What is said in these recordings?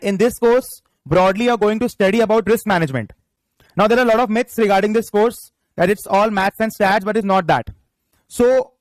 in this course, broadly you're going to study about risk management. Now, there are a lot of myths regarding this course, that it's all maths and stats, but it's not that. So,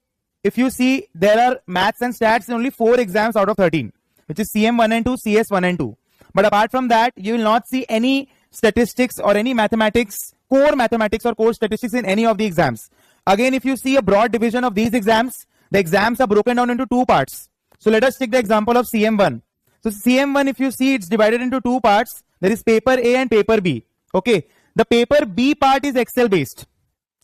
if you see, there are maths and stats in only 4 exams out of 13, which is CM1 and 2, CS1 and 2. But apart from that, you will not see any statistics or any mathematics, core mathematics or core statistics in any of the exams. Again, if you see a broad division of these exams, the exams are broken down into 2 parts. So let us take the example of CM1. So CM1, if you see, it's divided into 2 parts. There is paper A and paper B. Okay. The paper B part is Excel based.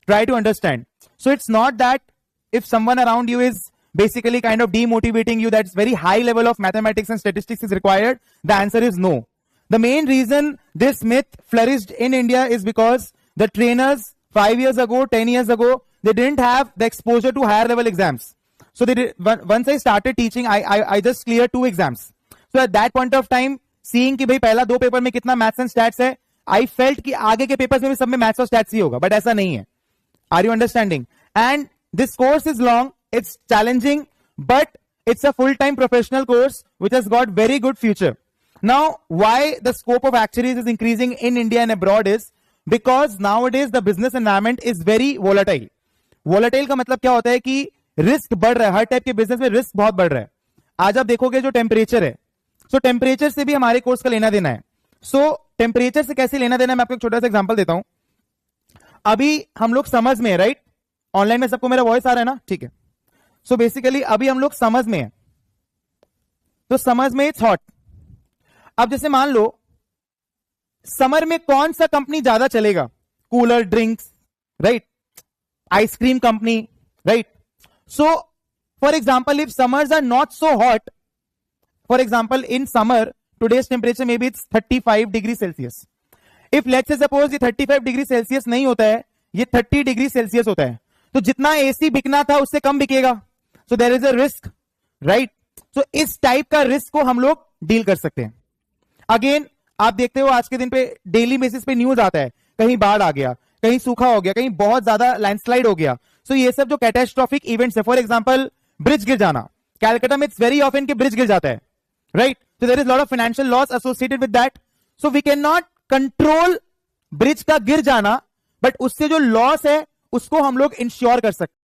Try to understand. So it's not that if someone around you is basically kind of demotivating you, that's very high level of mathematics and statistics is required. The answer is no. The main reason this myth flourished in India is because the trainers 5 years ago, 10 years ago, they didn't have the exposure to higher level exams. So they did, once I started teaching, I just cleared 2 exams. So at that point of time, seeing कि भाई पहला 2 paper में कितना maths and stats है, I felt कि आगे के papers में भी सब में मैथ्स और स्टैट्स ही होगा, बट ऐसा नहीं है. Are you understanding? And this course is long, it's challenging, but it's a full-time professional course which has got very good future. Now, why the scope of actuaries is increasing in India and abroad is because nowadays the business environment is very volatile. Volatile का मतलब क्या होता है कि risk बढ़ रहा है, हर type के बिजनेस में रिस्क बहुत बढ़ रहा है. आज आप देखोगे जो टेम्परेचर है, सो टेम्परेचर से भी हमारे कोर्स का लेना देना है. सो टेम्परेचर से कैसे लेना देना है, मैं आपको एक छोटा सा एग्जांपल देता हूं. अभी हम लोग समझ में है, राइट? ऑनलाइन में सबको मेरा वॉइस आ रहा है ना? ठीक है. सो बेसिकली अभी हम लोग समझ में है, तो समझ में इट्स हॉट. अब जैसे मान लो समर में कौन सा कंपनी ज्यादा चलेगा? Cooler, drinks, right? Ice cream company, right? So for example, if summers are not so hot, for example in summer today's temperature maybe it's 35 degree Celsius. If let's say suppose ये 35 degree Celsius नहीं होता है, ये 30 degree Celsius होता है, तो जितना AC बिकना था उससे कम बिकेगा. So there is a risk, right? So इस टाइप का रिस्क को हम लोग डील कर सकते हैं. अगेन आप देखते हो आज के दिन पे डेली बेसिस पे न्यूज आता है, कहीं बाढ़ आ गया, कहीं सूखा हो गया, कहीं बहुत ज्यादा लैंडस्लाइड हो गया. सो ये सब जो कैटास्ट्रॉफिक इवेंट्स है, फॉर एग्जाम्पल ब्रिज गिर जाना, कैलकाटा में इट्स वेरी ऑफन कि ब्रिज गिर जाता है, right? So there is a lot of financial loss associated with that. So we cannot control bridge का गिर जाना, but उससे जो लॉस है उसको हम लोग इंश्योर कर सकते हैं.